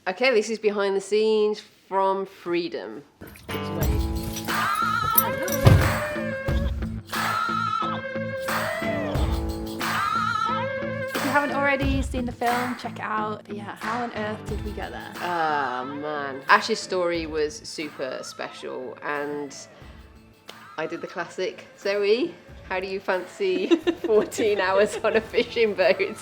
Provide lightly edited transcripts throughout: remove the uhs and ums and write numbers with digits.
Okay, this is behind the scenes from Freedom. If you haven't already seen the film, check it out. But yeah, how on earth did we get there? Ah, man. Ash's story was super special, and I did the classic. Zoe, how do you fancy 14 hours on a fishing boat?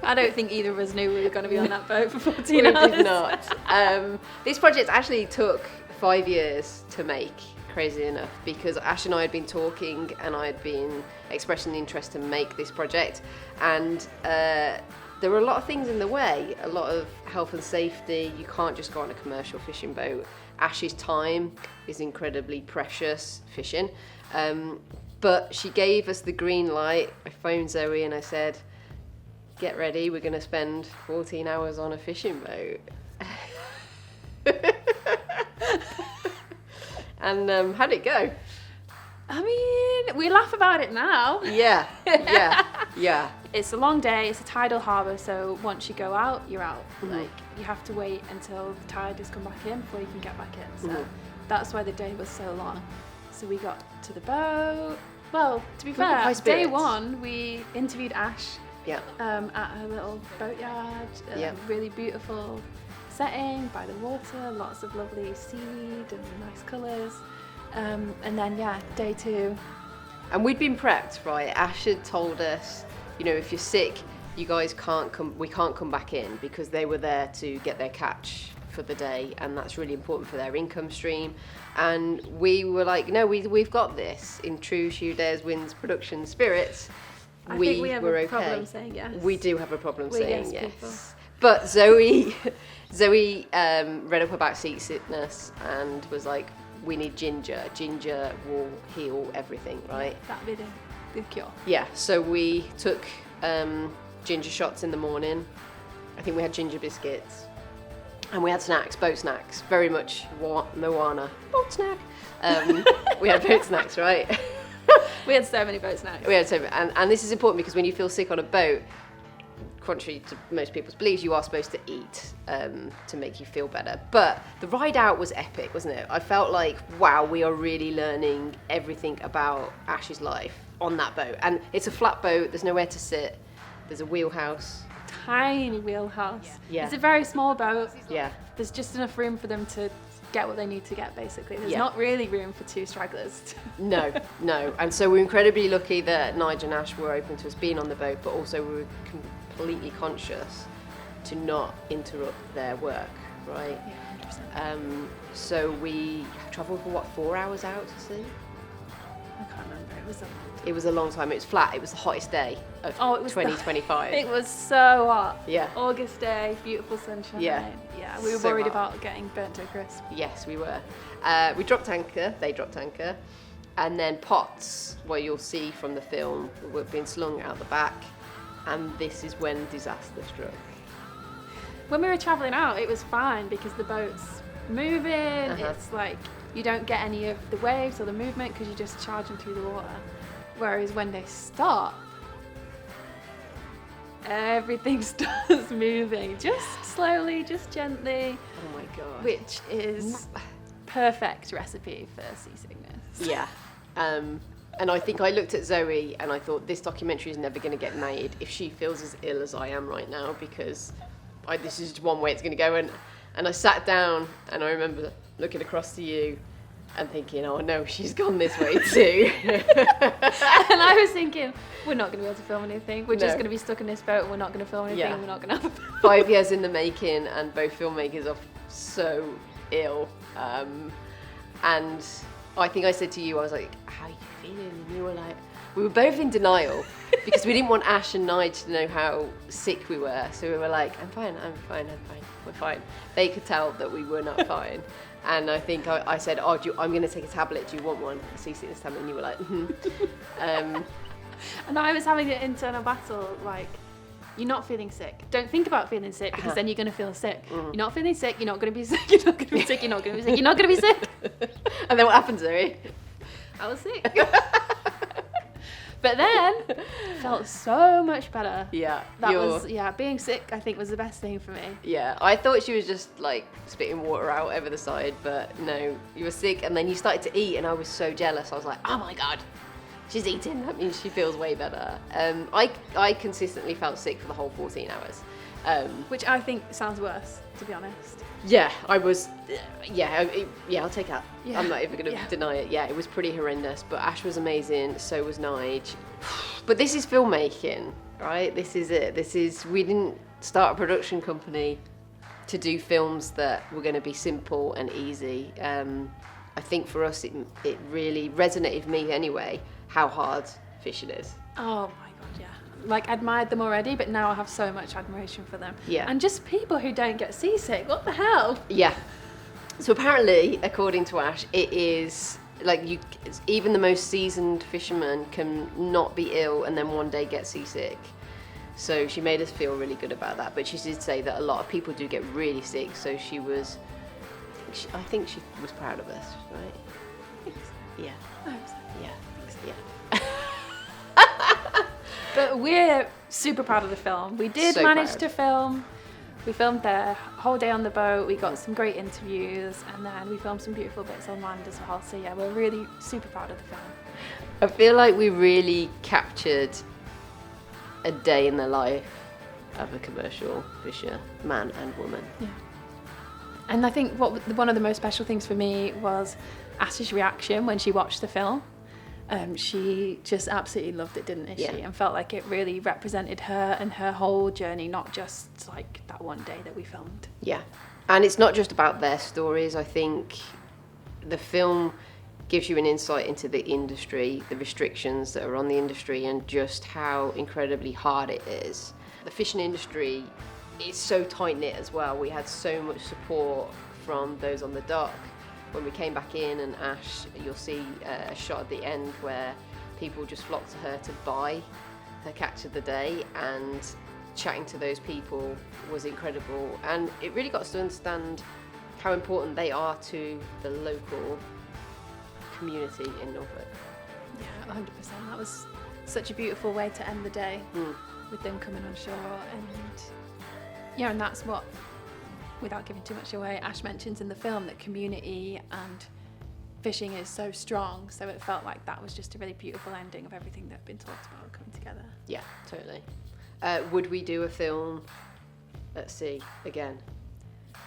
I don't think either of us knew we were going to be on that boat for 14 We hours. did not. This project actually took 5 years to make, crazy enough, because Ash and I had been talking and I had been expressing the interest to make this project, and there were a lot of things in the way, a lot of health and safety. You can't just go on a commercial fishing boat. Ash's time is incredibly precious fishing, but she gave us the green light. I phoned Zoe and I said, get ready, we're going to spend 14 hours on a fishing boat. And how'd it go? I mean, we laugh about it now. Yeah. It's a long day, it's a tidal harbour, so once you go out, you're out. Mm-hmm. Like, you have to wait until the tide has come back in before you can get back in. So that's why the day was so long. So we got to the boat. Well, to be got high fair, day spirits. one, we interviewed Ash Yeah. at her little boatyard. Yeah. Really beautiful setting by the water, lots of lovely seaweed and nice colours. And then, yeah, day two. And we'd been prepped, right? Ash had told us, you know, if you're sick, you guys can't come, we can't come back in, because they were there to get their catch for the day, and that's really important for their income stream. And we were like, no, we've got this. In true Shoe Dares Wins production spirits, I we think we have were a okay. problem saying yes. We do have a problem We're saying yes yes. people. But Zoe read up about seasickness and was like, we need ginger. Ginger will heal everything, right? That'd be the cure. Yeah, so we took ginger shots in the morning. I think we had ginger biscuits. And we had snacks, boat snacks, very much Moana. Boat snack. We had boat snacks, right? We had so many boat snacks. We had so, and this is important because when you feel sick on a boat, contrary to most people's beliefs, you are supposed to eat to make you feel better. But the ride out was epic, wasn't it? I felt like, wow, we are really learning everything about Ash's life on that boat. And it's a flat boat, there's nowhere to sit, there's a wheelhouse. Tiny wheelhouse. Yeah. It's a very small boat. Yeah. There's just enough room for them to get what they need to get, basically. There's Yeah. not really room for two stragglers. No. And so we're incredibly lucky that Nigel and Ash were open to us being on the boat, but also we were completely conscious to not interrupt their work, right? Yeah, 100%. So we travelled for 4 hours out to sea? I can't remember. It was a long time. It was flat. It was the hottest day of it was 2025. It was so hot. Yeah. August day, beautiful sunshine. Yeah. Yeah, we were So worried hot. about getting burnt to a crisp. Yes, we were. We dropped anchor. They dropped anchor. And then pots, what you'll see from the film, were being slung out the back. And this is when disaster struck. When we were travelling out, it was fine because the boat's moving. It's like you don't get any of the waves or the movement because you're just charging through the water. Whereas when they stop, everything starts moving, just slowly, just gently, Oh my god. which is perfect recipe for seasickness. Yeah. And I think I looked at Zoe and I thought, this documentary is never going to get made if she feels as ill as I am right now, because this is just one way it's going to go. And I sat down and I remember looking across to you and thinking, oh no, she's gone this way too. And I was thinking, we're not going to be able to film anything. We're just No. going to be stuck in this boat and we're not going to film anything Yeah. and we're not going to have 5 years in the making, and both filmmakers are so ill. And I think I said to you, I was like, how are you feeling? And you were like, we were both in denial because we didn't want Ash and Nige to know how sick we were. So we were like, I'm fine, we're fine. They could tell that we were not fine. And I think I said, I'm going to take a tablet. Do you want one? A seasickness tablet? And you were like, And I was having an internal battle, like, you're not feeling sick. Don't think about feeling sick because then you're going to feel sick. You're not feeling sick, you're not going to be sick, you're not going to be sick, you're not going to be sick, you're not going to be sick. And then what happened, Zoe? I was sick. But then felt so much better. Yeah. Being sick, I think, was the best thing for me. Yeah, I thought she was just like spitting water out over the side, but no, you were sick and then you started to eat and I was so jealous. I was like, oh my God, she's eating. That means she feels way better. I consistently felt sick for the whole 14 hours. Which I think sounds worse, to be honest. Yeah, I was, I'll take that. Yeah. I'm not even going to deny it. Yeah, it was pretty horrendous, but Ash was amazing, so was Nige. But this is filmmaking, right? This is it. We didn't start a production company to do films that were going to be simple and easy. I think for us, it really resonated with me anyway, how hard fishing is. Oh my God, yeah. Like, admired them already, but now I have so much admiration for them. Yeah. And just people who don't get seasick. What the hell? Yeah. So apparently, according to Ash, it is like even the most seasoned fisherman can not be ill and then one day get seasick. So she made us feel really good about that. But she did say that a lot of people do get really sick. So I think she was proud of us, right? Yeah. I hope so. Yeah. But we're super proud of the film. We did manage to film. We filmed the whole day on the boat. We got some great interviews, and then we filmed some beautiful bits on land as well. So yeah, we're really super proud of the film. I feel like we really captured a day in the life of a commercial fisher, man and woman. Yeah. And I think one of the most special things for me was Ash's reaction when she watched the film. She just absolutely loved it, didn't she? Yeah. And felt like it really represented her and her whole journey, not just like that one day that we filmed. Yeah. And it's not just about their stories. I think the film gives you an insight into the industry, the restrictions that are on the industry, and just how incredibly hard it is. The fishing industry is so tight-knit as well. We had so much support from those on the dock. When we came back in, and Ash, you'll see a shot at the end where people just flocked to her to buy her catch of the day, and chatting to those people was incredible. And it really got us to understand how important they are to the local community in Norfolk. Yeah, 100%. That was such a beautiful way to end the day with them coming on shore. And that's what, without giving too much away, Ash mentions in the film that community and fishing is so strong, so it felt like that was just a really beautiful ending of everything that had been talked about coming together. Yeah, totally. Would we do a film at sea again?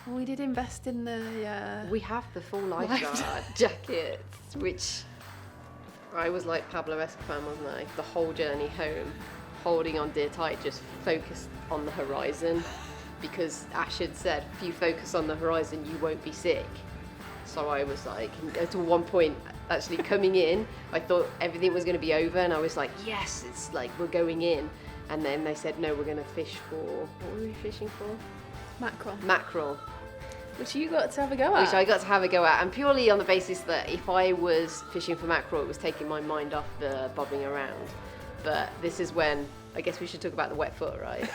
Well, we did invest in the... We have the full lifeguard jackets, which I was like Pablo Escobar, wasn't I? The whole journey home, holding on dear tight, just focused on the horizon. Because Ash had said, if you focus on the horizon, you won't be sick. So I was like, at one point, actually coming in, I thought everything was going to be over, and I was like, yes, it's like we're going in. And then they said, no, we're going to fish for, what were we fishing for? Mackerel. Which you got to have a go at. Which I got to have a go at, and purely on the basis that if I was fishing for mackerel, it was taking my mind off the bobbing around. But this is when, I guess we should talk about the wet foot, right?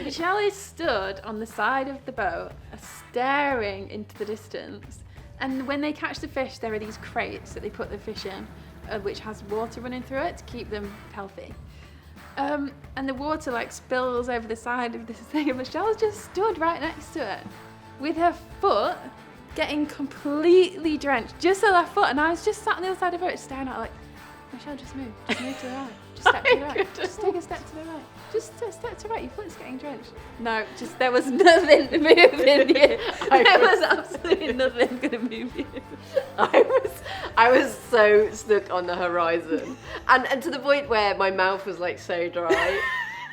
Michelle is stood on the side of the boat, staring into the distance. And when they catch the fish, there are these crates that they put the fish in, which has water running through it to keep them healthy. And the water like spills over the side of this thing, and Michelle's just stood right next to it with her foot getting completely drenched, just her left foot. And I was just sat on the other side of her staring at her like, Michelle, just move to the right. Just step to the right. Just take a step to the right. Just a step to the right. Your foot's getting drenched. No, just there was nothing moving you. There was absolutely nothing going to move you. I was so stuck on the horizon, and to the point where my mouth was like so dry.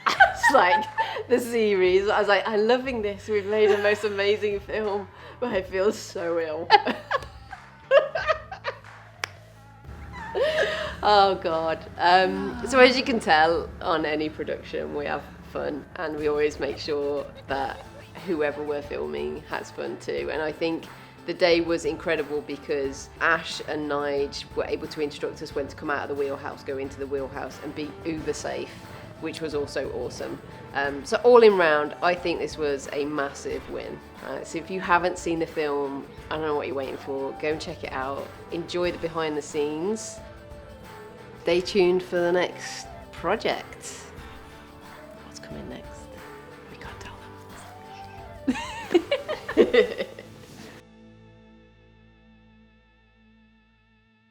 It's like the series. I was like, I'm loving this. We've made the most amazing film, but I feel so ill. Oh God. So as you can tell, on any production we have fun, and we always make sure that whoever we're filming has fun too. And I think the day was incredible because Ash and Nige were able to instruct us when to come out of the wheelhouse, go into the wheelhouse and be uber safe, which was also awesome. So all in round, I think this was a massive win. So if you haven't seen the film, I don't know what you're waiting for, go and check it out. Enjoy the behind the scenes. stay tuned for the next project. What's coming next? We can't tell them.